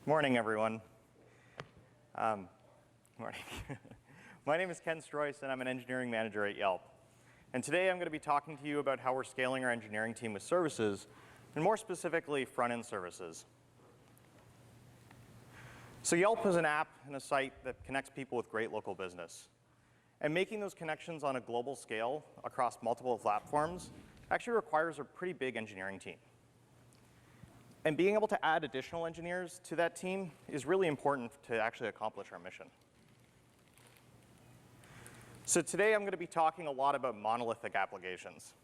Morning, everyone. Morning. My name is Ken Struys, and I'm an engineering manager at Yelp. And today I'm going to be talking to you about how we're scaling our engineering team with services, and more specifically, front-end services. So Yelp is an app and a site that connects people with great local business. And making those connections on a global scale across multiple platforms actually requires a pretty big engineering team. And being able to add additional engineers to that team is really important to actually accomplish our mission. So today I'm going to be talking a lot about monolithic applications.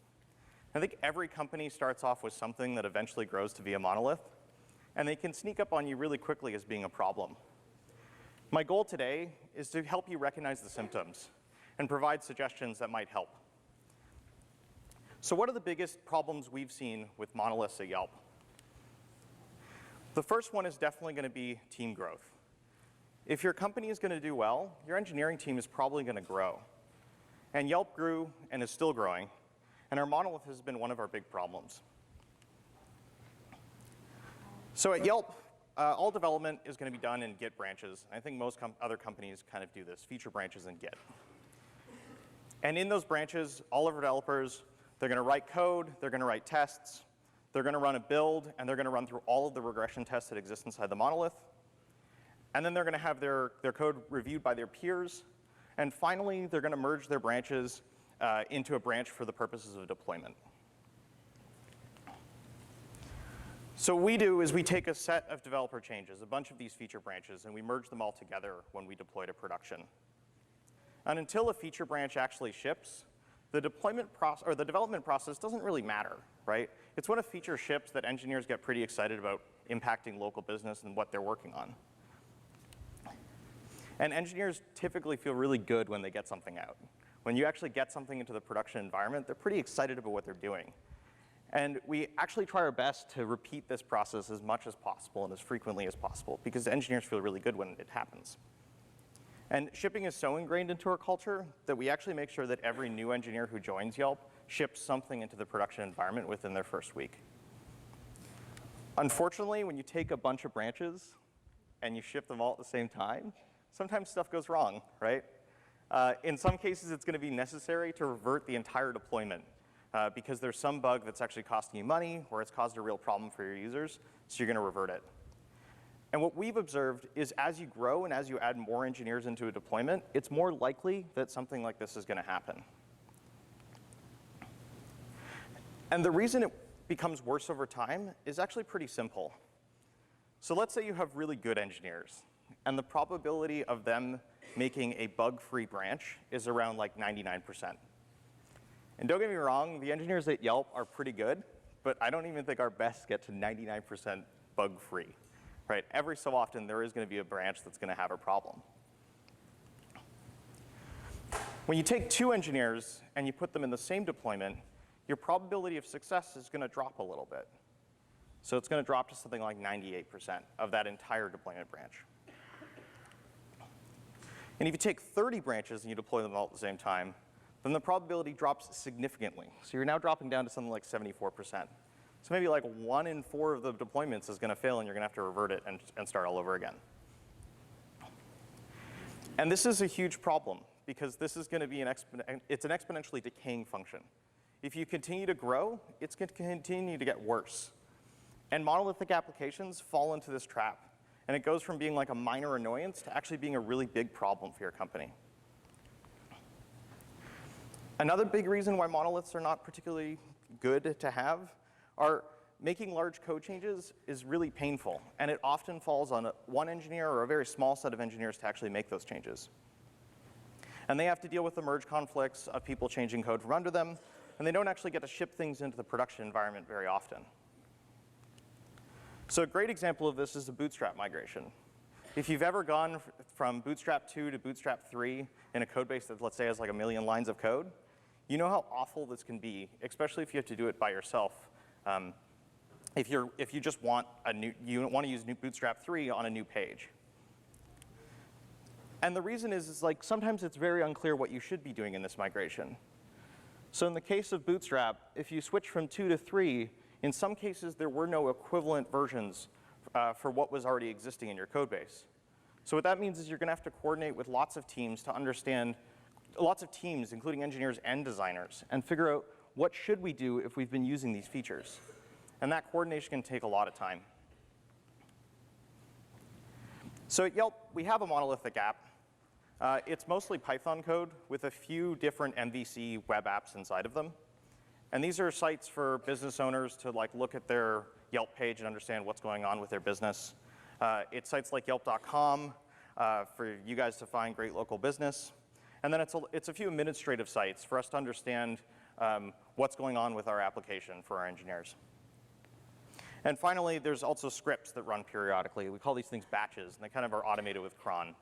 I think every company starts off with something that eventually grows to be a monolith, and they can sneak up on you really quickly as being a problem. My goal today is to help you recognize the symptoms and provide suggestions that might help. So what are the biggest problems we've seen with monoliths at Yelp? The first one is definitely going to be team growth. If your company is going to do well, your engineering team is probably going to grow. And Yelp grew and is still growing, and our monolith has been one of our big problems. So at Yelp, all development is going to be done in Git branches. I think most other companies kind of do this, feature branches in Git. And in those branches, all of our developers, they're going to write code, they're going to write tests, they're going to run a build, and they're going to run through all of the regression tests that exist inside the monolith. And then they're going to have their code reviewed by their peers. And finally, they're going to merge their branches into a branch for the purposes of deployment. So what we do is we take a set of developer changes, a bunch of these feature branches, and we merge them all together when we deploy to production. And until a feature branch actually ships, the development process doesn't really matter, right? It's when a feature ships that engineers get pretty excited about impacting local business and what they're working on. And engineers typically feel really good when they get something out. When you actually get something into the production environment, they're pretty excited about what they're doing. And we actually try our best to repeat this process as much as possible and as frequently as possible, because engineers feel really good when it happens. And shipping is so ingrained into our culture that we actually make sure that every new engineer who joins Yelp ships something into the production environment within their first week. Unfortunately, when you take a bunch of branches and you ship them all at the same time, sometimes stuff goes wrong, right? In some cases, it's going to be necessary to revert the entire deployment because there's some bug that's actually costing you money or it's caused a real problem for your users, so you're going to revert it. And what we've observed is as you grow and as you add more engineers into a deployment, it's more likely that something like this is going to happen. And the reason it becomes worse over time is actually pretty simple. So let's say you have really good engineers, and the probability of them making a bug-free branch is around like 99%. And don't get me wrong, the engineers at Yelp are pretty good, but I don't even think our best get to 99% bug-free. Right? Every so often, there is going to be a branch that's going to have a problem. When you take two engineers and you put them in the same deployment, your probability of success is going to drop a little bit. So it's going to drop to something like 98% of that entire deployment branch. And if you take 30 branches and you deploy them all at the same time, then the probability drops significantly. So you're now dropping down to something like 74%. So maybe like 1 in 4 of the deployments is going to fail, and you're going to have to revert it and start all over again. And this is a huge problem, because this is going to be it's an exponentially decaying function. If you continue to grow, it's going to continue to get worse. And monolithic applications fall into this trap. And it goes from being like a minor annoyance to actually being a really big problem for your company. Another big reason why monoliths are not particularly good to have are making large code changes is really painful, and it often falls on one engineer or a very small set of engineers to actually make those changes. And they have to deal with the merge conflicts of people changing code from under them, and they don't actually get to ship things into the production environment very often. So a great example of this is the Bootstrap migration. If you've ever gone from Bootstrap 2 to Bootstrap 3 in a code base that, let's say, has like 1 million lines of code, you know how awful this can be, especially if you have to do it by yourself. If you just want you want to use new Bootstrap 3 on a new page. And the reason is like sometimes it's very unclear what you should be doing in this migration. So in the case of Bootstrap, if you switch from 2 to 3, in some cases there were no equivalent versions for what was already existing in your code base. So what that means is you're going to have to coordinate with lots of teams to understand, lots of teams, including engineers and designers, and figure out what should we do if we've been using these features. And that coordination can take a lot of time. So at Yelp, we have a monolithic app. It's mostly Python code with a few different MVC web apps inside of them. And these are sites for business owners to look at their Yelp page and understand what's going on with their business. It's sites like Yelp.com for you guys to find great local business. And then it's a few administrative sites for us to understand what's going on with our application for our engineers. And finally, there's also scripts that run periodically. We call these things batches, and they kind of are automated with cron.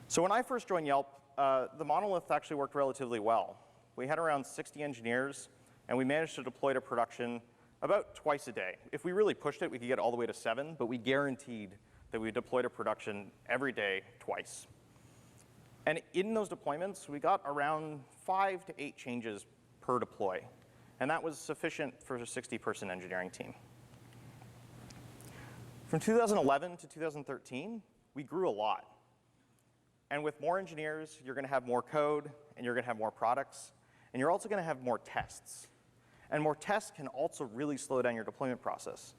So when I first joined Yelp, the monolith actually worked relatively well. We had around 60 engineers, and we managed to deploy to production about twice a day. If we really pushed it, we could get all the way to 7, but we guaranteed that we would deploy to production every day twice. And in those deployments, we got around 5 to 8 changes per deploy. And that was sufficient for a 60-person engineering team. From 2011 to 2013, we grew a lot. And with more engineers, you're going to have more code, and you're going to have more products, and you're also going to have more tests. And more tests can also really slow down your deployment process.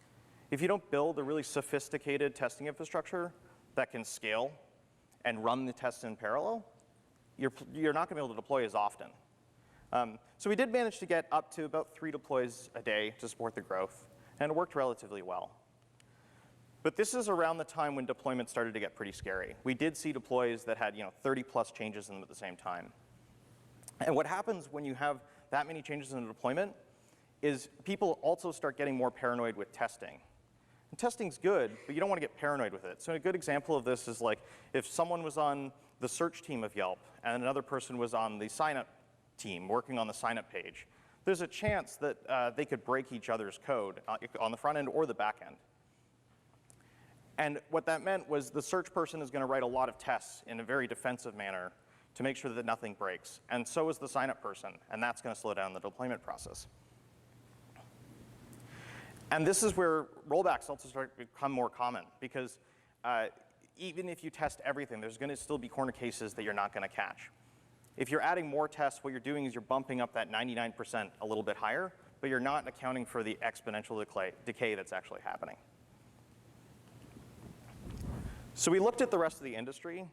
If you don't build a really sophisticated testing infrastructure that can scale and run the tests in parallel, you're not going to be able to deploy as often. So we did manage to get up to about 3 deploys a day to support the growth, and it worked relatively well. But this is around the time when deployment started to get pretty scary. We did see deploys that had 30+ changes in them at the same time. And what happens when you have that many changes in a deployment is people also start getting more paranoid with testing. And testing's good, but you don't want to get paranoid with it. So a good example of this is if someone was on the search team of Yelp and another person was on the sign-up team working on the sign-up page, there's a chance that they could break each other's code on the front end or the back end. And what that meant was the search person is going to write a lot of tests in a very defensive manner to make sure that nothing breaks. And so is the sign-up person, and that's going to slow down the deployment process. And this is where rollbacks also start to become more common, because even if you test everything, there's going to still be corner cases that you're not going to catch. If you're adding more tests, what you're doing is you're bumping up that 99% a little bit higher, but you're not accounting for the exponential decay that's actually happening. So we looked at the rest of the industry,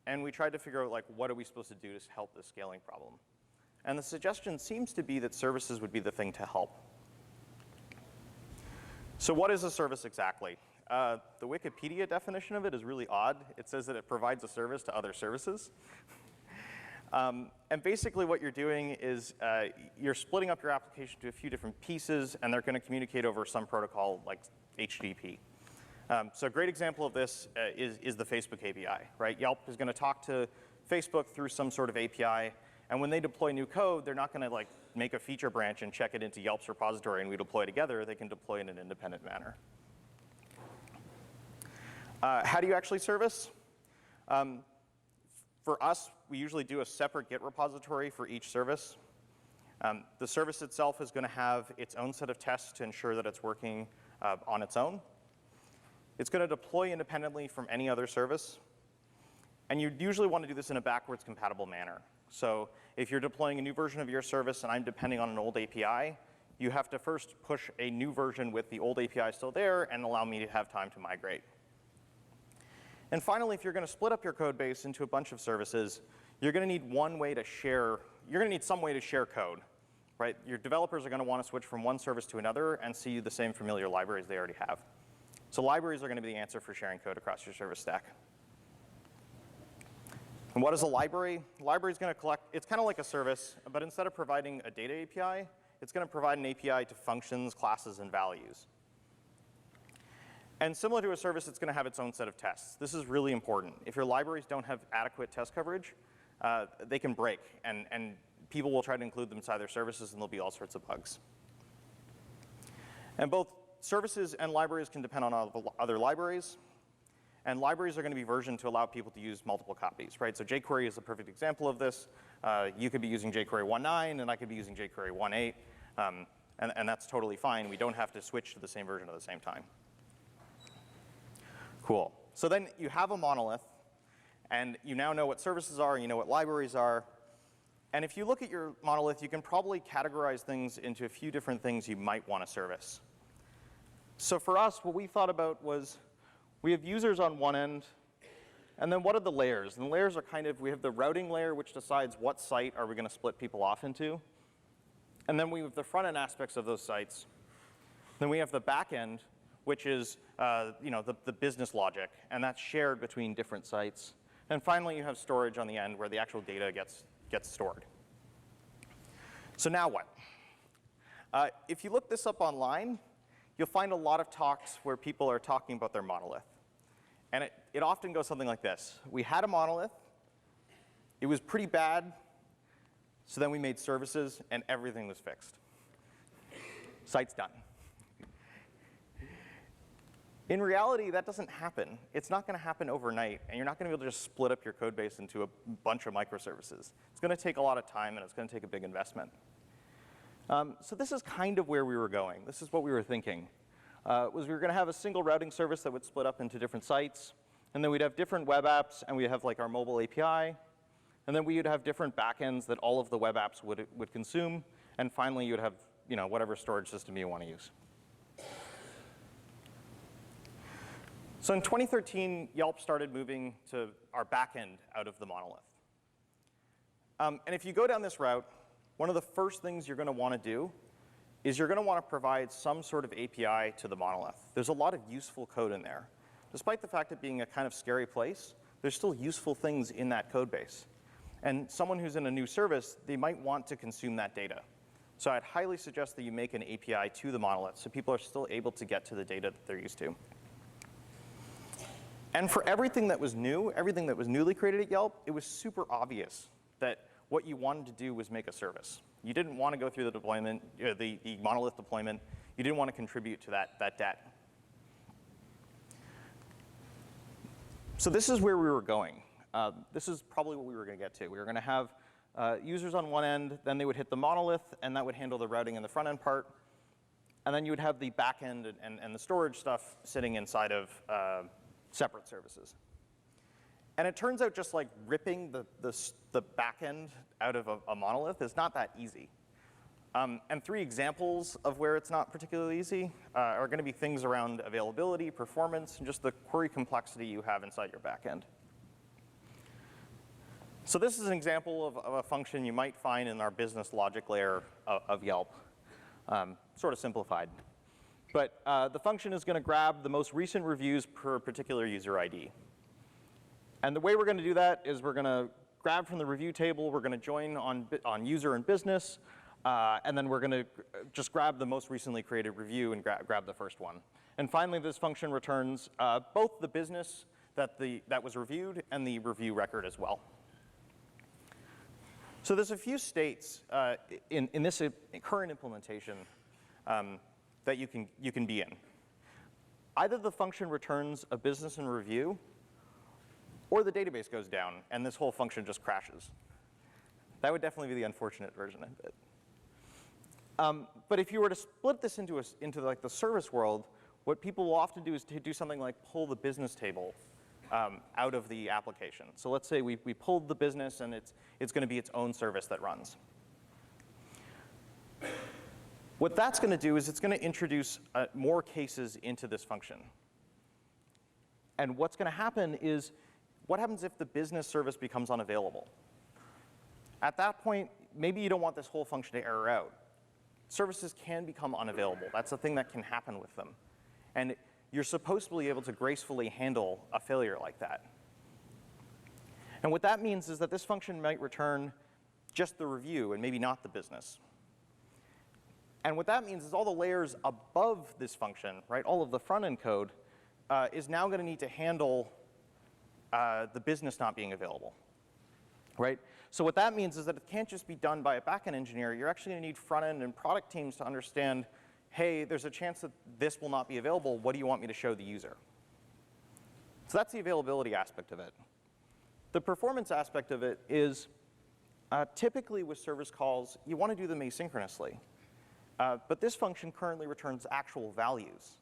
and we tried to figure out what are we supposed to do to help this scaling problem. And the suggestion seems to be that services would be the thing to help. So what is a service exactly? The Wikipedia definition of it is really odd. It says that it provides a service to other services. And basically what you're doing is you're splitting up your application to a few different pieces, and they're going to communicate over some protocol like HTTP. So a great example of this is the Facebook API, right? Yelp is going to talk to Facebook through some sort of API, and when they deploy new code, they're not going to make a feature branch and check it into Yelp's repository and we deploy together. They can deploy in an independent manner. How do you actually service? For us, we usually do a separate Git repository for each service. The service itself is going to have its own set of tests to ensure that it's working on its own. It's going to deploy independently from any other service. And you usually want to do this in a backwards compatible manner. So if you're deploying a new version of your service and I'm depending on an old API, you have to first push a new version with the old API still there and allow me to have time to migrate. And finally, if you're going to split up your code base into a bunch of services, you're going to need one way to share, you're going to need some way to share code, right? Your developers are going to want to switch from one service to another and see the same familiar libraries they already have. So libraries are going to be the answer for sharing code across your service stack. And what is a library? A library is going to collect, it's kind of like a service, but instead of providing a data API, it's going to provide an API to functions, classes, and values. And similar to a service, it's going to have its own set of tests. This is really important. If your libraries don't have adequate test coverage, they can break, and people will try to include them inside their services, and there'll be all sorts of bugs. And both services and libraries can depend on other libraries. And libraries are going to be versioned to allow people to use multiple copies, right? So jQuery is a perfect example of this. You could be using jQuery 1.9, and I could be using jQuery 1.8. And that's totally fine. We don't have to switch to the same version at the same time. Cool. So then you have a monolith, and you now know what services are, you know what libraries are. And if you look at your monolith, you can probably categorize things into a few different things you might want to service. So for us, what we thought about was we have users on one end, and then what are the layers? And the layers are kind of, we have the routing layer, which decides what site are we going to split people off into. And then we have the front end aspects of those sites. Then we have the back end, which is the business logic, and that's shared between different sites. And finally, you have storage on the end where the actual data gets stored. So now what? If you look this up online, you'll find a lot of talks where people are talking about their monolith. And it often goes something like this. We had a monolith. It was pretty bad. So then we made services, and everything was fixed. Site's done. In reality, that doesn't happen. It's not going to happen overnight, and you're not going to be able to just split up your code base into a bunch of microservices. It's going to take a lot of time, and it's going to take a big investment. So this is kind of where we were going. This is what we were thinking. Was we were going to have a single routing service that would split up into different sites, and then we'd have different web apps, and we'd have like our mobile API, and then we would have different backends that all of the web apps would consume, and finally you'd have whatever storage system you want to use. So in 2013, Yelp started moving to our backend out of the monolith. And if you go down this route, one of the first things you're going to want to do is you're going to want to provide some sort of API to the monolith. There's a lot of useful code in there. Despite the fact it being a kind of scary place, there's still useful things in that code base. And someone who's in a new service, they might want to consume that data. So I'd highly suggest that you make an API to the monolith so people are still able to get to the data that they're used to. And for everything that was new, everything that was newly created at Yelp, it was super obvious that what you wanted to do was make a service. You didn't want to go through the deployment, the monolith deployment. You didn't want to contribute to that debt. So this is where we were going. This is probably what we were going to get to. We were going to have users on one end, then they would hit the monolith, and that would handle the routing and the front end part. And then you would have the back end and the storage stuff sitting inside of separate services. And it turns out just like ripping the back end out of a monolith is not that easy. And 3 examples of where it's not particularly easy are going to be things around availability, performance, and just the query complexity you have inside your back end. So this is an example of a function you might find in our business logic layer of Yelp, sort of simplified. But the function is going to grab the most recent reviews per particular user ID. And the way we're going to do that is we're going to grab from the review table, we're going to join on user and business, and then we're going to just grab the most recently created review and grab the first one. And finally, this function returns both the business that was reviewed and the review record as well. So there's a few states in this current implementation that you can be in. Either the function returns a business and review, or the database goes down, and this whole function just crashes. That would definitely be the unfortunate version of it. But if you were to split this into like the service world, what people will often do is to do something like pull the business table out of the application. So let's say we pulled the business, and it's going to be its own service that runs. What that's going to do is it's going to introduce more cases into this function. And what's going to happen is, what happens if the business service becomes unavailable? At that point, maybe you don't want this whole function to error out. Services can become unavailable. That's a thing that can happen with them. And you're supposed to be able to gracefully handle a failure like that. And what that means is that this function might return just the review and maybe not the business. And what that means is all the layers above this function, right, all of the front-end code, is now going to need to handle the business not being available, right? So what that means is that it can't just be done by a back-end engineer. You're actually going to need front-end and product teams to understand, hey, there's a chance that this will not be available. What do you want me to show the user? So that's the availability aspect of it. The performance aspect of it is typically with service calls, you want to do them asynchronously. But this function currently returns actual values,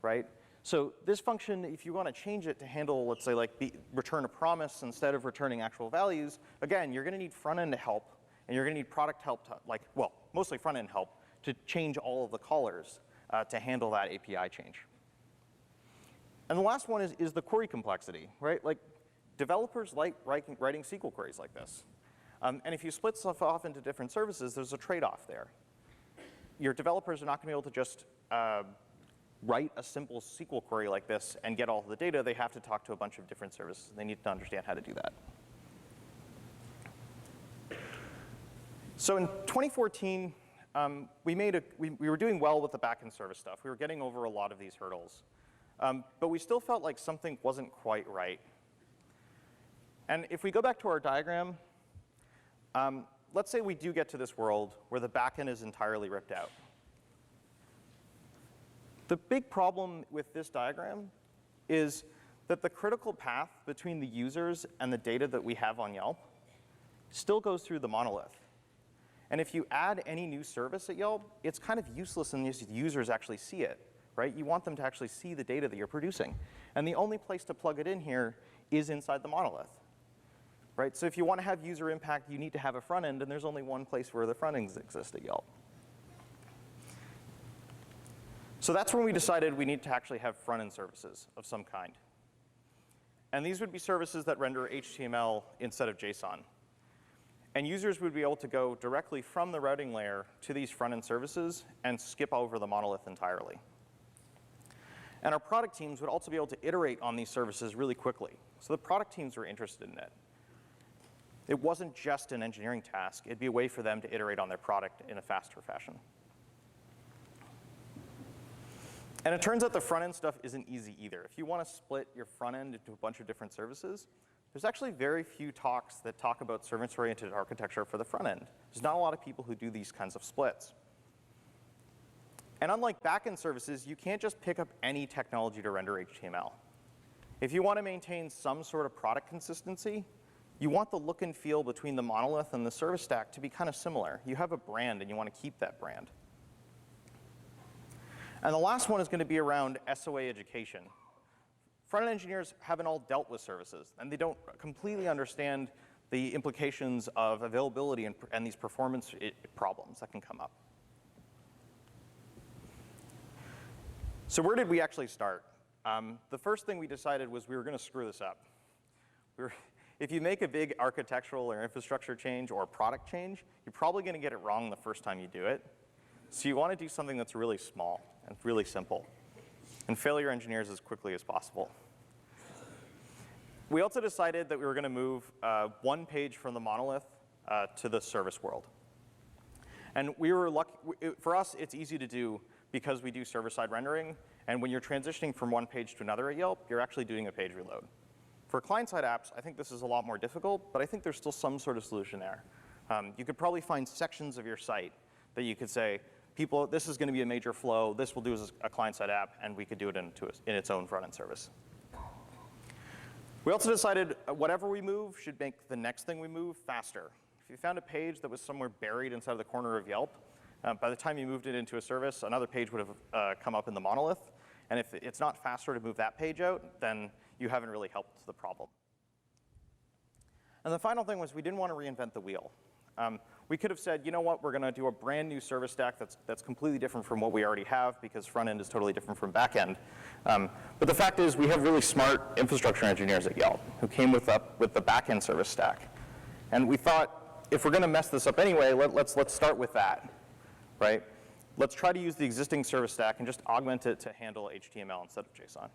right? So this function, if you want to change it to handle, let's say, like return a promise instead of returning actual values, again, you're going to need front-end help, and you're going to need product help to, well, mostly front-end help to change all of the callers to handle that API change. And the last one is the query complexity, right? Like, developers like writing SQL queries like this. And if you split stuff off into different services, there's a trade-off there. Your developers are not going to be able to just write a simple SQL query like this and get all of the data. They have to talk to a bunch of different services. They need to understand how to do that. So in 2014, we were doing well with the backend service stuff. We were getting over a lot of these hurdles. But we still felt like something wasn't quite right. And if we go back to our diagram, let's say we do get to this world where the backend is entirely ripped out. The big problem with this diagram is that the critical path between the users and the data that we have on Yelp still goes through the monolith. And if you add any new service at Yelp, it's kind of useless unless the users actually see it, right? You want them to actually see the data that you're producing. And the only place to plug it in here is inside the monolith, right? So if you want to have user impact, you need to have a front end, and there's only one place where the front ends exist at Yelp. So that's when we decided we need to actually have front-end services of some kind. And these would be services that render HTML instead of JSON. And users would be able to go directly from the routing layer to these front-end services and skip over the monolith entirely. And our product teams would also be able to iterate on these services really quickly. So the product teams were interested in it. It wasn't just an engineering task. It'd be a way for them to iterate on their product in a faster fashion. And it turns out the front-end stuff isn't easy either. If you want to split your front-end into a bunch of different services, there's actually very few talks that talk about service-oriented architecture for the front-end. There's not a lot of people who do these kinds of splits. And unlike back-end services, you can't just pick up any technology to render HTML. If you want to maintain some sort of product consistency, you want the look and feel between the monolith and the service stack to be kind of similar. You have a brand, and you want to keep that brand. And the last one is going to be around SOA education. Front-end engineers haven't all dealt with services, and they don't completely understand the implications of availability and these performance problems that can come up. So where did we actually start? The first thing we decided was we were going to screw this up. If you make a big architectural or infrastructure change or product change, you're probably going to get it wrong the first time you do it. So you want to do something that's really small and really simple, and fail your engineers as quickly as possible. We also decided that we were going to move one page from the monolith to the service world. And we were lucky. For us, it's easy to do because we do server-side rendering. And when you're transitioning from one page to another at Yelp, you're actually doing a page reload. For client-side apps, I think this is a lot more difficult, but I think there's still some sort of solution there. You could probably find sections of your site that you could say, people, this is going to be a major flow. This will do as a client-side app, and we could do it in its own front-end service. We also decided whatever we move should make the next thing we move faster. If you found a page that was somewhere buried inside of the corner of Yelp, by the time you moved it into a service, another page would have come up in the monolith. And if it's not faster to move that page out, then you haven't really helped the problem. And the final thing was we didn't want to reinvent the wheel. We could have said, you know what, we're going to do a brand new service stack that's completely different from what we already have because front end is totally different from back end. But the fact is we have really smart infrastructure engineers at Yelp who came with the back end service stack. And we thought, if we're going to mess this up anyway, let's start with that, right? Let's try to use the existing service stack and just augment it to handle HTML instead of JSON.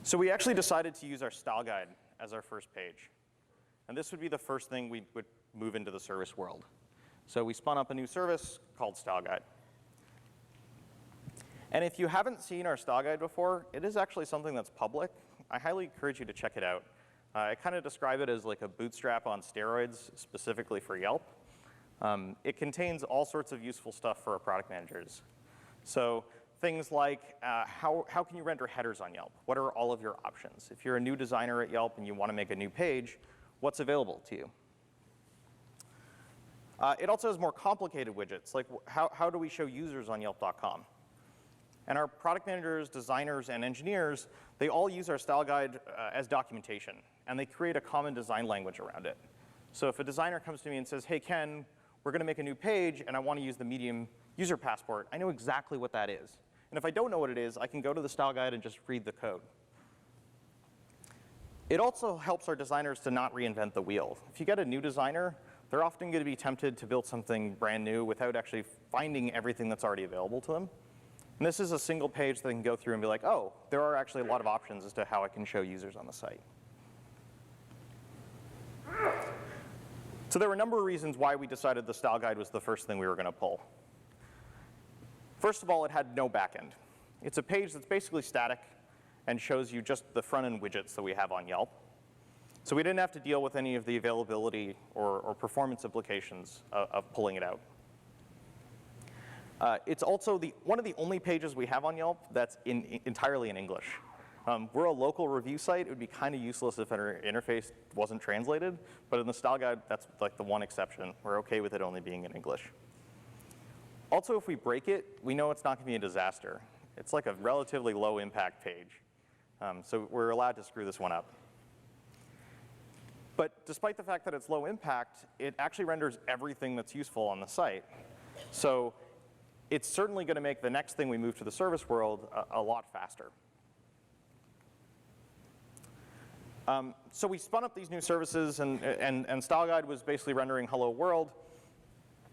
So we actually decided to use our style guide as our first page. And this would be the first thing we would move into the service world. So we spun up a new service called Style Guide. And if you haven't seen our Style Guide before, it is actually something that's public. I highly encourage you to check it out. I kind of describe it as like a bootstrap on steroids, specifically for Yelp. It contains all sorts of useful stuff for our product managers. So things like how can you render headers on Yelp? What are all of your options? If you're a new designer at Yelp and you want to make a new page, what's available to you? It also has more complicated widgets, like how do we show users on Yelp.com? And our product managers, designers, and engineers, they all use our style guide as documentation, and they create a common design language around it. So if a designer comes to me and says, hey, Ken, we're going to make a new page, and I want to use the Medium user passport, I know exactly what that is. And if I don't know what it is, I can go to the style guide and just read the code. It also helps our designers to not reinvent the wheel. If you get a new designer, they're often going to be tempted to build something brand new without actually finding everything that's already available to them. And this is a single page that they can go through and be like, oh, there are actually a lot of options as to how I can show users on the site. So there were a number of reasons why we decided the style guide was the first thing we were going to pull. First of all, it had no backend. It's a page that's basically static and shows you just the front-end widgets that we have on Yelp. So we didn't have to deal with any of the availability or performance implications of pulling it out. It's also one of the only pages we have on Yelp that's entirely in English. We're a local review site. It would be kind of useless if our interface wasn't translated. But in the style guide, that's like the one exception. We're OK with it only being in English. Also, if we break it, we know it's not going to be a disaster. It's like a relatively low impact page. So we're allowed to screw this one up. But despite the fact that it's low impact, it actually renders everything that's useful on the site. So it's certainly going to make the next thing we move to the service world a lot faster. So we spun up these new services, and Style Guide was basically rendering hello world.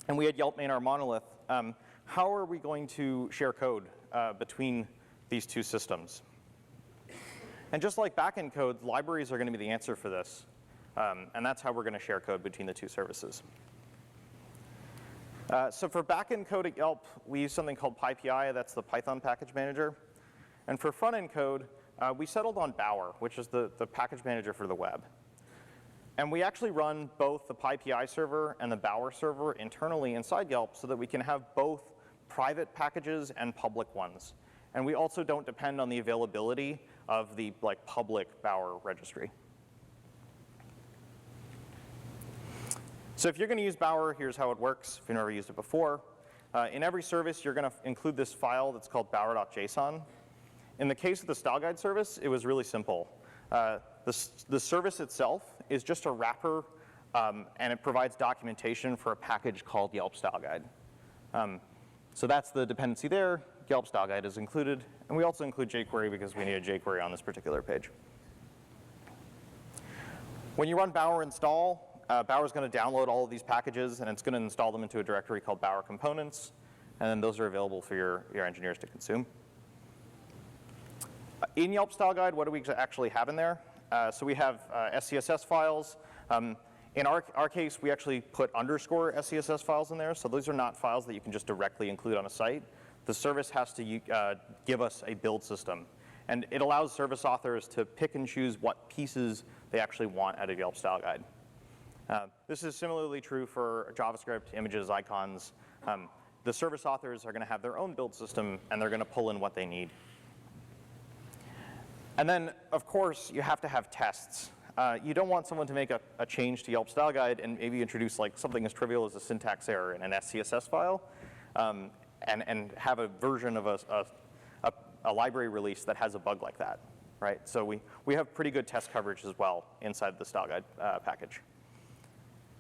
And we had Yelp main our monolith. How are we going to share code between these two systems? And just like backend code, libraries are going to be the answer for this. And that's how we're going to share code between the two services. So for backend code at Yelp, we use something called PyPI. That's the Python package manager. And for front-end code, we settled on Bower, which is the package manager for the web. And we actually run both the PyPI server and the Bower server internally inside Yelp so that we can have both private packages and public ones. And we also don't depend on the availability of the public Bower registry. So if you're going to use Bower, here's how it works if you've never used it before. In every service, you're going to include this file that's called bower.json. In the case of the style guide service, it was really simple. The service itself is just a wrapper, and it provides documentation for a package called Yelp Style Guide. So that's the dependency there. Yelp Style Guide is included. And we also include jQuery because we need a jQuery on this particular page. When you run Bower install, Bower's going to download all of these packages, and it's going to install them into a directory called Bower Components. And then those are available for your engineers to consume. In Yelp Style Guide, what do we actually have in there? So we have SCSS files. In our case, we actually put underscore SCSS files in there. So those are not files that you can just directly include on a site. The service has to give us a build system. And it allows service authors to pick and choose what pieces they actually want out of Yelp Style Guide. This is similarly true for JavaScript, images, icons. The service authors are going to have their own build system, and they're going to pull in what they need. And then, of course, you have to have tests. You don't want someone to make a change to Yelp Style Guide and maybe introduce something as trivial as a syntax error in an SCSS file, and have a version of a library release that has a bug like that, right? So we have pretty good test coverage as well inside the Style Guide package.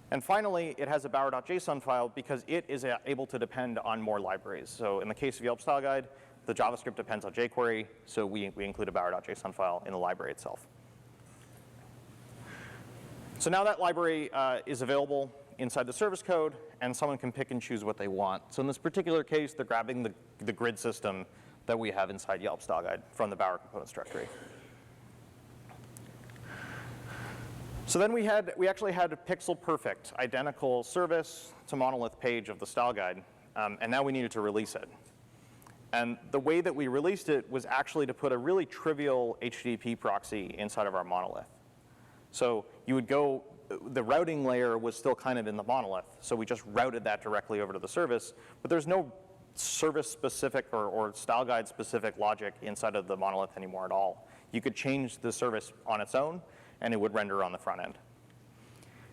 And finally, it has a bower.json file because it is able to depend on more libraries. So in the case of Yelp Style Guide, the JavaScript depends on jQuery, so we include a bower.json file in the library itself. So now that library is available inside the service code, and someone can pick and choose what they want. So in this particular case, they're grabbing the grid system that we have inside Yelp Style Guide from the Bower Components directory. So then we actually had a pixel-perfect, identical service to monolith page of the style guide, and now we needed to release it. And the way that we released it was actually to put a really trivial HTTP proxy inside of our monolith. So you would go, the routing layer was still kind of in the monolith, so we just routed that directly over to the service, but there's no service-specific or style guide-specific logic inside of the monolith anymore at all. You could change the service on its own, and it would render on the front end.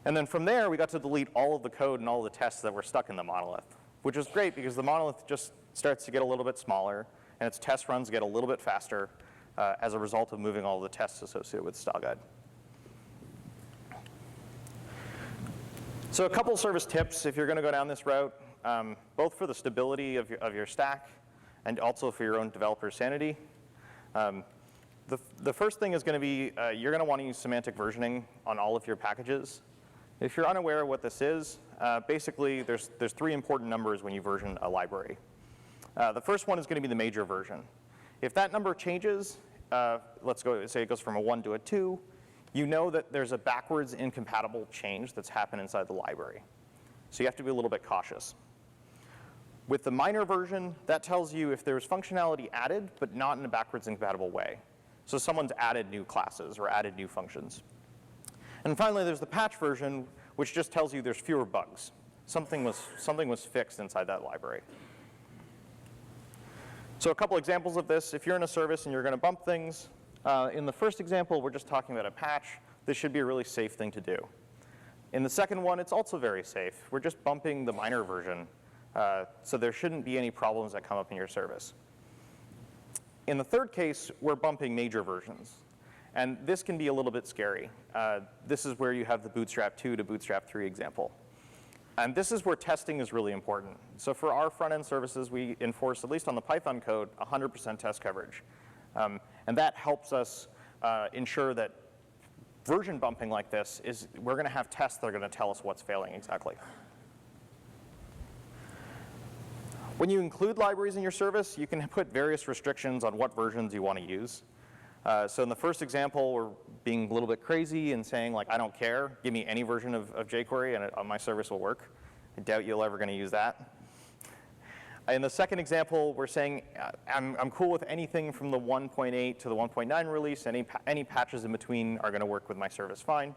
And then from there, we got to delete all of the code and all the tests that were stuck in the monolith, which is great because the monolith just starts to get a little bit smaller, and its test runs get a little bit faster as a result of moving all the tests associated with style guide. So a couple service tips if you're going to go down this route, both for the stability of your stack and also for your own developer sanity. The first thing is going to be you're going to want to use semantic versioning on all of your packages. If you're unaware of what this is, basically there's three important numbers when you version a library. The first one is going to be the major version. If that number changes, let's go say it goes from a 1 to a 2, you know that there's a backwards incompatible change that's happened inside the library. So you have to be a little bit cautious. With the minor version, that tells you if there's functionality added, but not in a backwards incompatible way. So someone's added new classes or added new functions. And finally, there's the patch version, which just tells you there's fewer bugs. Something was fixed inside that library. So a couple examples of this. If you're in a service and you're going to bump things, in the first example, we're just talking about a patch. This should be a really safe thing to do. In the second one, it's also very safe. We're just bumping the minor version, so there shouldn't be any problems that come up in your service. In the third case, we're bumping major versions. And this can be a little bit scary. This is where you have the Bootstrap 2 to Bootstrap 3 example. And this is where testing is really important. So for our front-end services, we enforce, at least on the Python code, 100% test coverage. And that helps us ensure that version bumping like this is, we're going to have tests that are going to tell us what's failing exactly. When you include libraries in your service, you can put various restrictions on what versions you want to use. So in the first example, we're being a little bit crazy and saying, like, I don't care. Give me any version of jQuery, and my service will work. I doubt you're ever going to use that. In the second example, we're saying, I'm cool with anything from the 1.8 to the 1.9 release. Any patches in between are going to work with my service fine.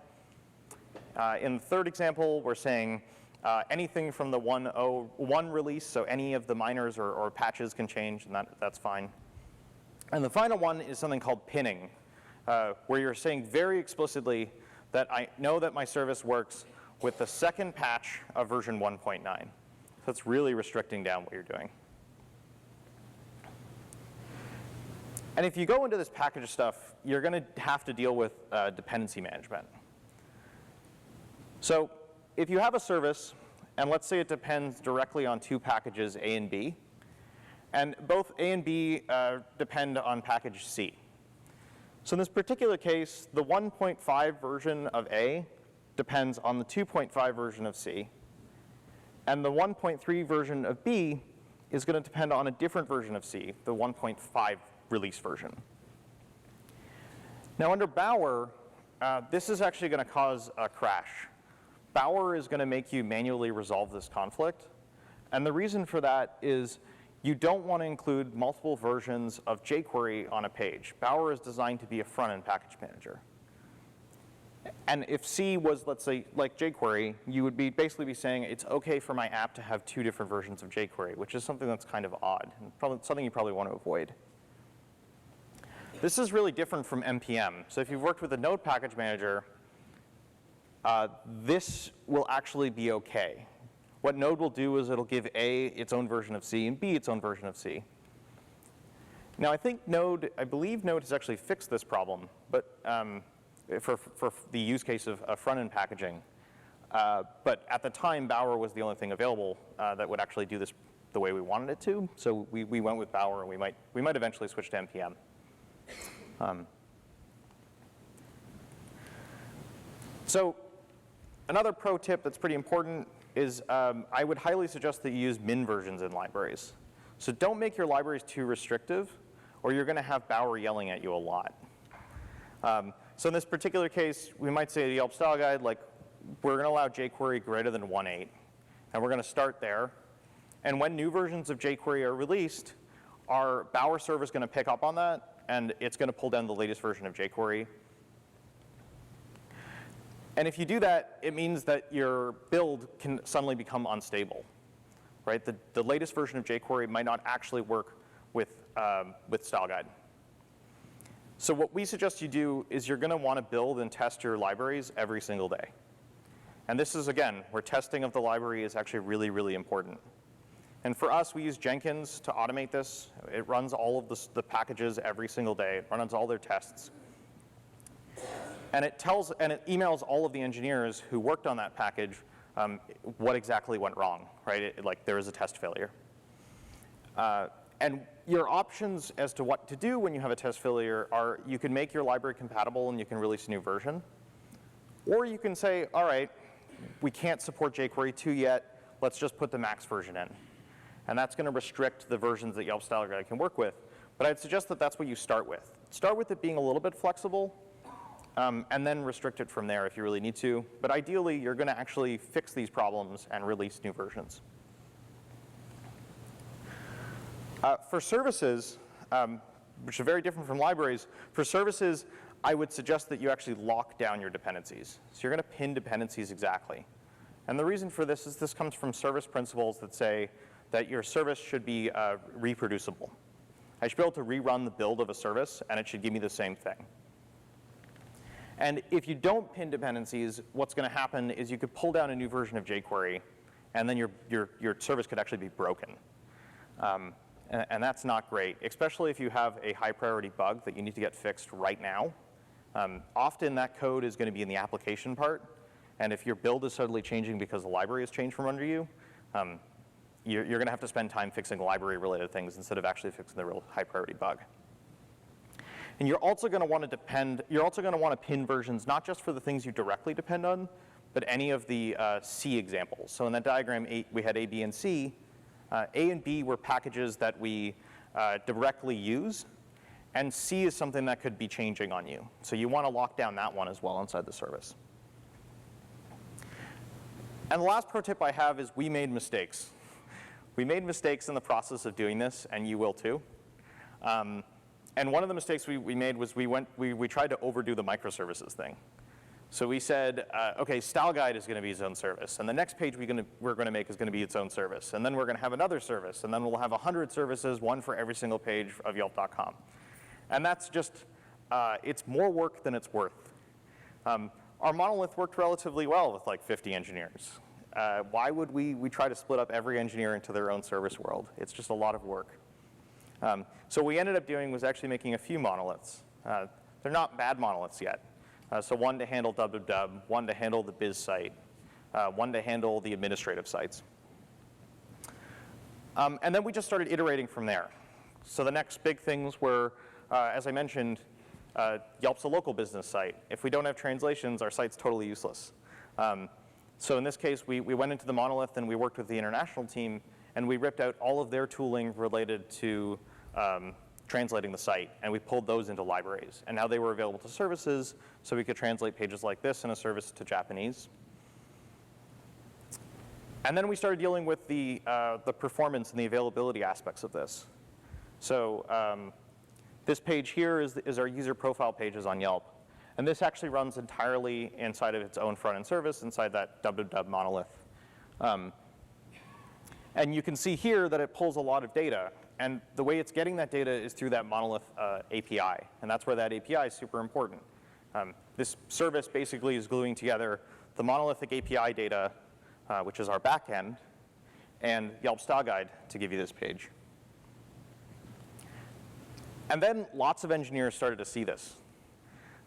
In the third example, we're saying anything from the 1.01 release, so any of the minors or patches can change, and that's fine. And the final one is something called pinning, where you're saying very explicitly that I know that my service works with the second patch of version 1.9. So that's really restricting down what you're doing. And if you go into this package stuff, you're going to have to deal with dependency management. So if you have a service, and let's say it depends directly on two packages, A and B, and both A and B depend on package C. So in this particular case, the 1.5 version of A depends on the 2.5 version of C. And the 1.3 version of B is going to depend on a different version of C, the 1.5 release version. Now under Bower, this is actually going to cause a crash. Bower is going to make you manually resolve this conflict. And the reason for that is you don't want to include multiple versions of jQuery on a page. Bower is designed to be a front-end package manager. And if C was, let's say, like jQuery, you would basically be saying it's OK for my app to have two different versions of jQuery, which is something that's kind of odd, and probably something you probably want to avoid. This is really different from NPM. So if you've worked with a Node package manager, this will actually be OK. What Node will do is it'll give A its own version of C and B its own version of C. Now I believe Node has actually fixed this problem, but for the use case of front-end packaging. But at the time, Bower was the only thing available that would actually do this the way we wanted it to. So we went with Bower, and we might eventually switch to NPM. So another pro tip that's pretty important is I would highly suggest that you use min versions in libraries. So don't make your libraries too restrictive, or you're going to have Bower yelling at you a lot. So in this particular case, we might say the Yelp style guide, like, we're going to allow jQuery greater than 1.8, and we're going to start there. And when new versions of jQuery are released, our Bower server is going to pick up on that, and it's going to pull down the latest version of jQuery. And if you do that, it means that your build can suddenly become unstable, right? The latest version of jQuery might not actually work with style guide. So what we suggest you do is you're going to want to build and test your libraries every single day. And this is, again, where testing of the library is actually really, really important. And for us, we use Jenkins to automate this. It runs all of the packages every single day. It runs all their tests. And it emails all of the engineers who worked on that package what exactly went wrong, right? Like there is a test failure. And your options as to what to do when you have a test failure are you can make your library compatible and you can release a new version. Or you can say, all right, we can't support jQuery 2 yet. Let's just put the max version in. And that's going to restrict the versions that Yelp Style Guide can work with. But I'd suggest that that's what you start with. Start with it being a little bit flexible, and then restrict it from there if you really need to. But ideally, you're going to actually fix these problems and release new versions. For services, which are very different from libraries, for services, I would suggest that you actually lock down your dependencies. So you're going to pin dependencies exactly. And the reason for this is this comes from service principles that say that your service should be reproducible. I should be able to rerun the build of a service, and it should give me the same thing. And if you don't pin dependencies, what's going to happen is you could pull down a new version of jQuery, and then your service could actually be broken. And that's not great, especially if you have a high priority bug that you need to get fixed right now. Often that code is going to be in the application part, and if your build is suddenly changing because the library has changed from under you, you're going to have to spend time fixing library-related things instead of actually fixing the real high-priority bug. And you're also going to want to pin versions not just for the things you directly depend on, but any of the C examples. So in that diagram, we had A, B, and C. A and B were packages that we directly use, and C is something that could be changing on you. So you want to lock down that one as well inside the service. And the last pro tip I have is we made mistakes. We made mistakes in the process of doing this, and you will too. And one of the mistakes we made was we tried to overdo the microservices thing. So we said, okay, Style Guide is going to be its own service, and the next page we're going to make is going to be its own service, and then we're going to have another service, and then we'll have 100 services, one for every single page of Yelp.com. And that's just, it's more work than it's worth. Our monolith worked relatively well with like 50 engineers. Why would we try to split up every engineer into their own service world? It's just a lot of work. So what we ended up doing was actually making a few monoliths. They're not bad monoliths yet. So one to handle www, one to handle the biz site, one to handle the administrative sites. And then we just started iterating from there. So the next big things were, as I mentioned, Yelp's a local business site. If we don't have translations, our site's totally useless. So in this case, we went into the monolith and we worked with the international team, and we ripped out all of their tooling related to translating the site, and we pulled those into libraries. And now they were available to services, so we could translate pages like this in a service to Japanese. And then we started dealing with the performance and the availability aspects of this. So this page here is our user profile pages on Yelp. And this actually runs entirely inside of its own front-end service, inside that www monolith. And you can see here that it pulls a lot of data. And the way it's getting that data is through that monolith API. And that's where that API is super important. This service basically is gluing together the monolithic API data, which is our backend, and Yelp Style Guide to give you this page. And then lots of engineers started to see this.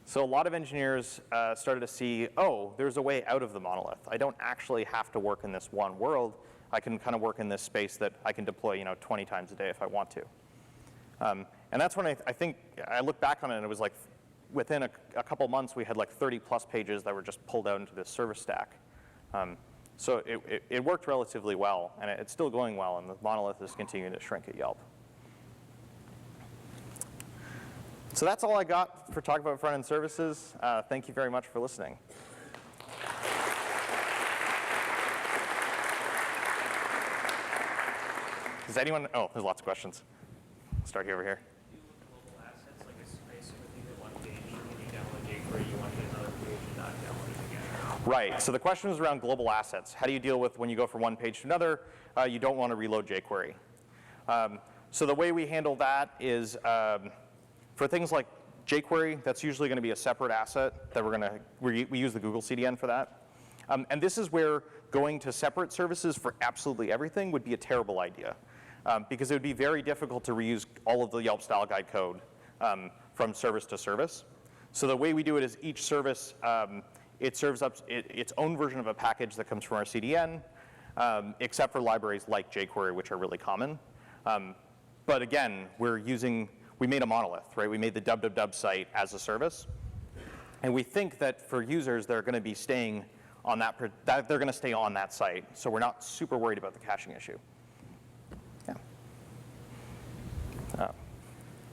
So a lot of engineers started to see, oh, there's a way out of the monolith. I don't actually have to work in this one world. I can kind of work in this space that I can deploy 20 times a day if I want to. And that's when I think, I look back on it and it was like, within a couple months, we had like 30 plus pages that were just pulled out into this service stack. So it worked relatively well, and it's still going well, and the monolith is continuing to shrink at Yelp. So that's all I got for talking about front-end services. Thank you very much for listening. Does anyone, oh, there's lots of questions. Start here over here. Do you look at global assets like a space with either one page, when you download jQuery, you want to get another page and not download it again? Right, so the question is around global assets. How do you deal with when you go from one page to another, you don't want to reload jQuery. So the way we handle that is, for things like jQuery, that's usually going to be a separate asset that we use the Google CDN for that. And this is where going to separate services for absolutely everything would be a terrible idea, because it would be very difficult to reuse all of the Yelp style guide code from service to service. So the way we do it is each service, it serves up its own version of a package that comes from our CDN, except for libraries like jQuery, which are really common. But again, we made a monolith, right? We made the www site as a service. And we think that for users, they're going to be staying on they're going to stay on that site. So we're not super worried about the caching issue. Yeah. Hi,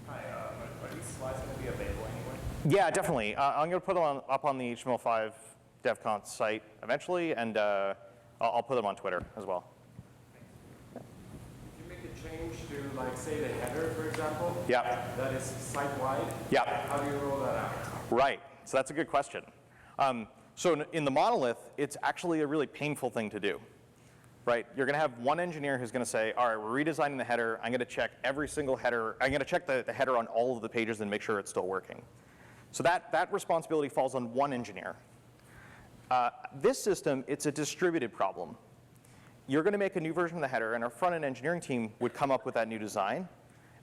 are these slides going to be available anywhere? Yeah, definitely. I'm going to put them up on the HTML5 DevConf site eventually, and I'll put them on Twitter as well. If you make a change to, like, say, the header, for example, Yeah. that is site-wide, Yeah. how do you roll that out? Right. So that's a good question. So in the monolith, it's actually a really painful thing to do. Right? You're going to have one engineer who's going to say, all right, we're redesigning the header. I'm going to check every single header. I'm going to check the header on all of the pages and make sure it's still working. So that responsibility falls on one engineer. This system, it's a distributed problem. You're going to make a new version of the header, and our front-end engineering team would come up with that new design.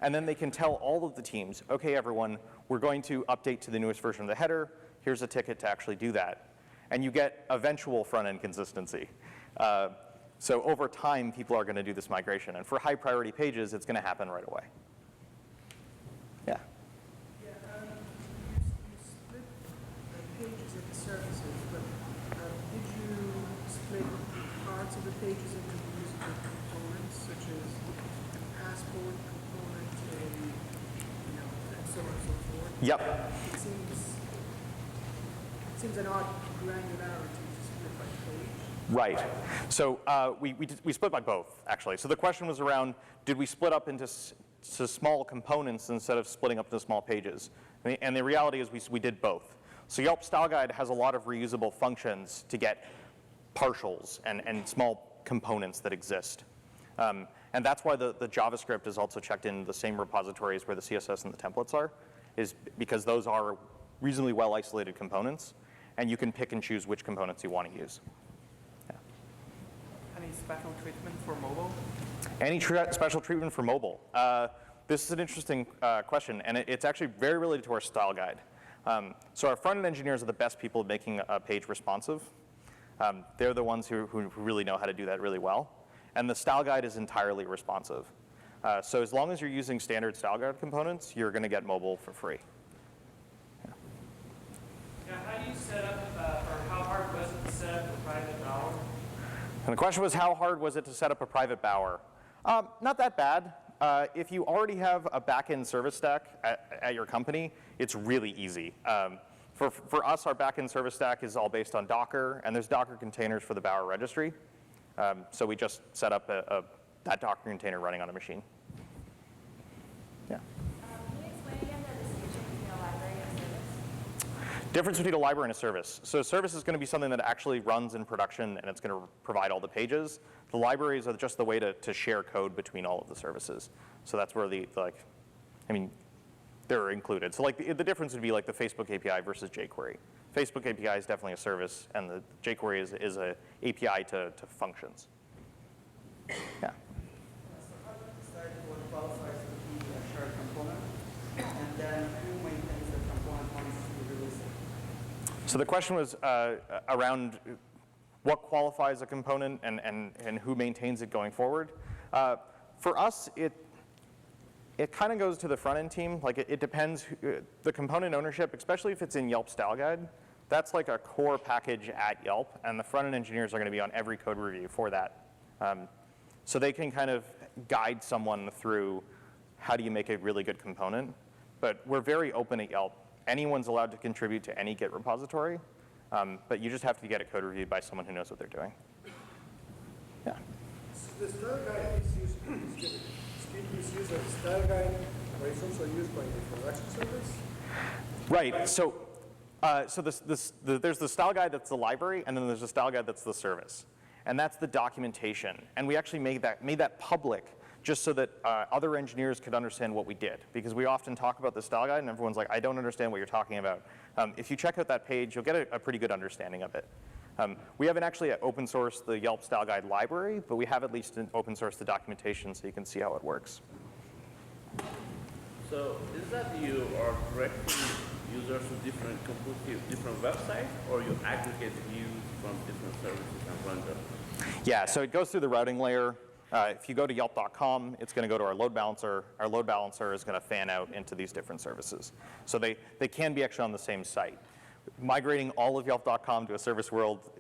And then they can tell all of the teams, OK, everyone, we're going to update to the newest version of the header. Here's a ticket to actually do that. And you get eventual front-end consistency. So over time, people are going to do this migration. And for high priority pages, it's going to happen right away. Yeah? Yeah, you split the pages into services, but did you split parts of the pages into usable components, such as a passport component, and so on and so forth? Yep. It seems an odd granularity to split by page. Right. So we split by both, actually. So the question was around, did we split up into small components instead of splitting up into small pages? And the reality is we did both. So Yelp Style Guide has a lot of reusable functions to get partials and small components that exist. And that's why the JavaScript is also checked in the same repositories where the CSS and the templates are, is because those are reasonably well isolated components, and you can pick and choose which components you want to use. Any special treatment for mobile? Any special treatment for mobile? This is an interesting question, and it's actually very related to our style guide. So our front-end engineers are the best people at making a page responsive. They're the ones who really know how to do that really well. And the style guide is entirely responsive. So as long as you're using standard style guide components, you're going to get mobile for free. Now, how do you set up, or how hard was it to set up a private bower? And the question was, how hard was it to set up a private bower? Not that bad. If you already have a backend service stack at your company, it's really easy. For us, our backend service stack is all based on Docker, and there's Docker containers for the Bower registry. So we just set up that Docker container running on a machine. Yeah. Can you explain again the distinction between a library and a service? Difference between a library and a service. So a service is going to be something that actually runs in production, and it's going to provide all the pages. The libraries are just the way to share code between all of the services. So that's where they're included. So like the difference would be like the Facebook API versus jQuery. Facebook API is definitely a service, and the jQuery is an API to functions. Yeah. So how do you decide what qualifies to be a shared component? And then who maintains the component once you release it? So the question was around what qualifies a component and who maintains it going forward. For us, it kind of goes to the front-end team. Like it depends. The component ownership, especially if it's in Yelp Style Guide, that's like a core package at Yelp, and the front-end engineers are going to be on every code review for that. So they can kind of guide someone through how do you make a really good component. But we're very open at Yelp. Anyone's allowed to contribute to any Git repository, but you just have to get a code reviewed by someone who knows what they're doing. Yeah. The style guide is used as a style guide, but it's also used by the production service. Right. So there's the style guide that's the library, and then there's the style guide that's the service, and that's the documentation. And we actually made that public just so that other engineers could understand what we did, because we often talk about the style guide, and everyone's like, I don't understand what you're talking about. If you check out that page, you'll get a pretty good understanding of it. We haven't actually open sourced the Yelp style guide library, but we have at least open sourced the documentation so you can see how it works. So is that you are directing users to completely different websites, or you aggregate views from different services and run them? Yeah, so it goes through the routing layer. If you go to Yelp.com, it's going to go to our load balancer. Our load balancer is going to fan out into these different services. So they can be actually on the same site. Migrating all of Yelp.com to a service world,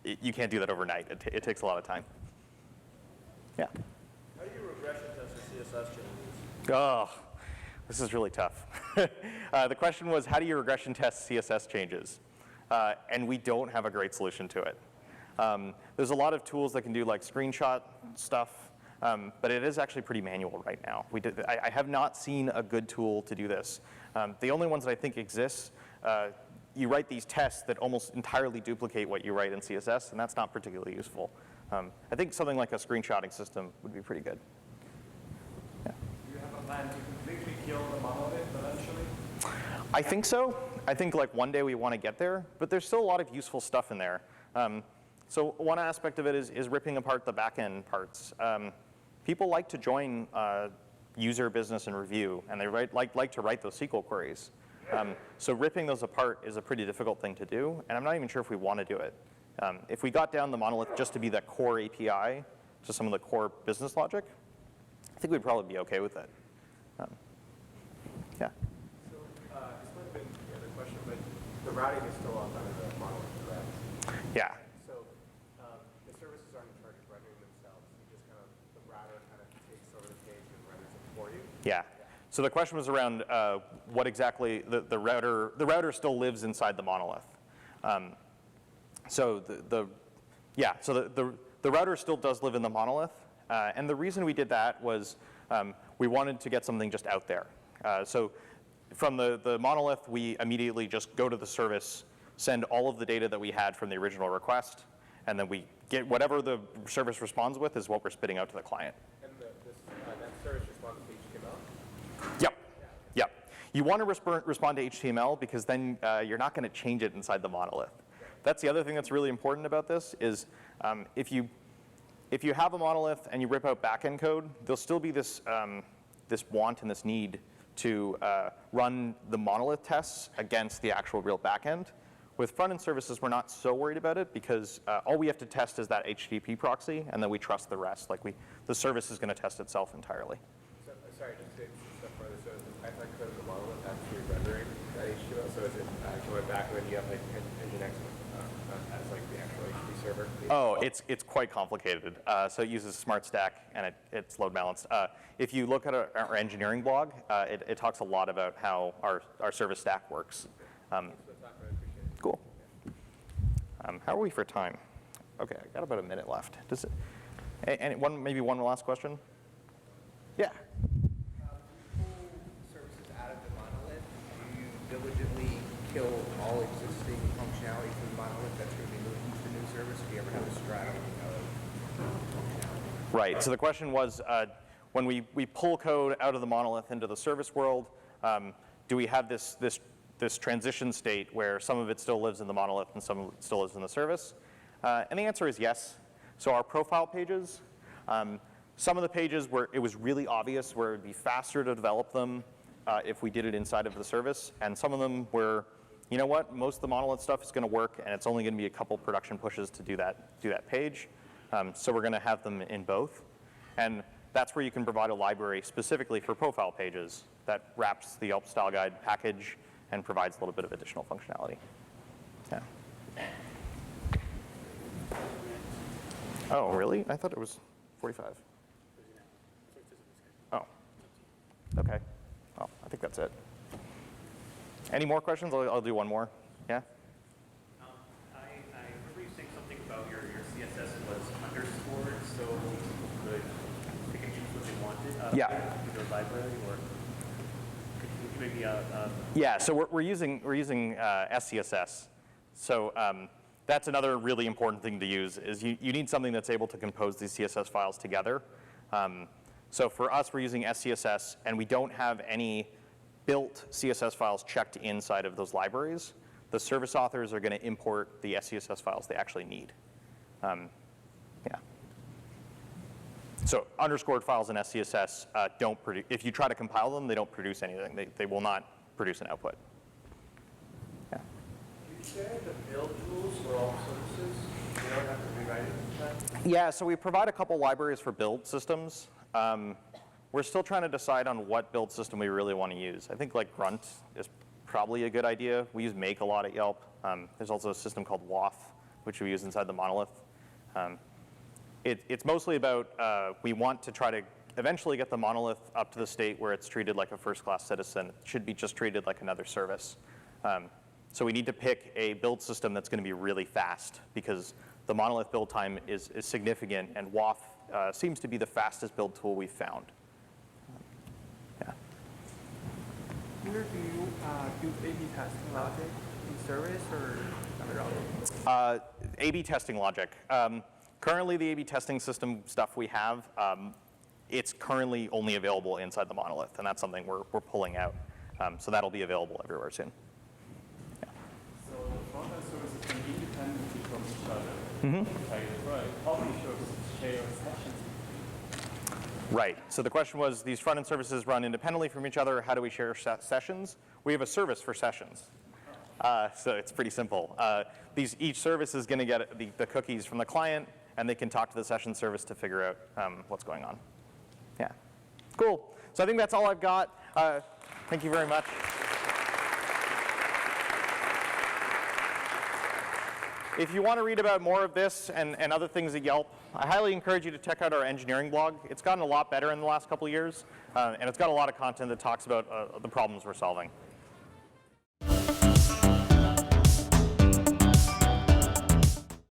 you can't do that overnight. It takes a lot of time. Yeah. How do you regression test the CSS changes? Oh, this is really tough. The question was, how do you regression test CSS changes? And we don't have a great solution to it. There's a lot of tools that can do like screenshot stuff, but it is actually pretty manual right now. I have not seen a good tool to do this. The only ones that I think exist, you write these tests that almost entirely duplicate what you write in CSS, and that's not particularly useful. I think something like a screenshotting system would be pretty good. Yeah. Do you have a plan to completely kill the monolith eventually? I think so. I think like one day we want to get there, but there's still a lot of useful stuff in there. So one aspect of it is ripping apart the backend parts. People like to join user, business, and review, and they like to write those SQL queries. So ripping those apart is a pretty difficult thing to do, and I'm not even sure if we want to do it. If we got down the monolith just to be that core API to some of the core business logic, I think we'd probably be okay with it. Yeah. So this might have been the other question, but the routing is still on kind of the monolith, correct? Yeah. So the services aren't in charge of rendering themselves. You just kind of, the router kind of takes over the page and renders it for you. Yeah. So the question was around what exactly the router still lives inside the monolith. So the router still does live in the monolith, and the reason we did that was we wanted to get something just out there. So from the monolith, we immediately just go to the service, send all of the data that we had from the original request, and then we get whatever the service responds with is what we're spitting out to the client. And that service responds to HTML? Yep. Yep. You want to respond to HTML because then you're not going to change it inside the monolith. That's the other thing that's really important about this is if you have a monolith and you rip out backend code, there'll still be this want and this need to run the monolith tests against the actual real backend. With front-end services, we're not so worried about it because all we have to test is that HTTP proxy, and then we trust the rest. Like the service is going to test itself entirely. So, sorry, just to step further. So is the Python code of the monolith actually rendering that HTML? So is it going back and then you have like Nginx as like the actual HTTP server? Oh, it's quite complicated. So it uses Smart Stack and it's load balanced. If you look at our engineering blog, it talks a lot about how our service stack works. Cool. How are we for time? Okay, I got about a minute left. Does it? And maybe one last question. Yeah. Pull services out of the monolith. Do you diligently kill all existing functionality from the monolith that's going to be moved into the new service? Do you ever have a stratum of functionality? Right. So the question was, when we pull code out of the monolith into the service world, do we have this transition state where some of it still lives in the monolith and some of it still lives in the service? And the answer is yes. So our profile pages, some of the pages where it was really obvious where it would be faster to develop them if we did it inside of the service, and some of them were, you know what, most of the monolith stuff is going to work, and it's only going to be a couple production pushes to do that page. So we're going to have them in both. And that's where you can provide a library specifically for profile pages that wraps the Yelp style guide package and provides a little bit of additional functionality. Yeah. Oh, really? I thought it was 45. Oh. Okay. Well, I think that's it. Any more questions? I'll do one more. Yeah? I remember you saying something about your CSS was underscored, so you could pick and choose what you wanted Yeah. Either library or could you maybe Yeah, so we're using SCSS. So that's another really important thing to use is you need something that's able to compose these CSS files together. So for us, we're using SCSS, and we don't have any built CSS files checked inside of those libraries. the service authors are going to import the SCSS files they actually need. Yeah. So underscored files in SCSS don't produce, if you try to compile them, they don't produce anything. They will not produce an output. Yeah. You say the build tools for all services, you don't have to rewrite it? Yeah, so we provide a couple libraries for build systems. We're still trying to decide on what build system we really want to use. I think like Grunt is probably a good idea. We use Make a lot at Yelp. There's also a system called WAF, which we use inside the monolith. It's mostly about we want to try to eventually get the monolith up to the state where it's treated like a first-class citizen. It should be just treated like another service. So we need to pick a build system that's going to be really fast because the monolith build time is significant, and WAF seems to be the fastest build tool we've found. Yeah. Here, do you use A/B testing logic in service or another logic? A/B testing logic. Currently, the A/B testing system stuff we have, it's currently only available inside the monolith, and that's something we're pulling out. So that'll be available everywhere soon. Yeah. So front-end services can independently from each other. Right. How many services share sessions? Right. So the question was, these front-end services run independently from each other. How do we share sessions? We have a service for sessions. So it's pretty simple. Each service is going to get the cookies from the client, and they can talk to the session service to figure out what's going on. Yeah. Cool. So I think that's all I've got. Thank you very much. If you want to read about more of this and other things at Yelp, I highly encourage you to check out our engineering blog. It's gotten a lot better in the last couple of years, and it's got a lot of content that talks about the problems we're solving.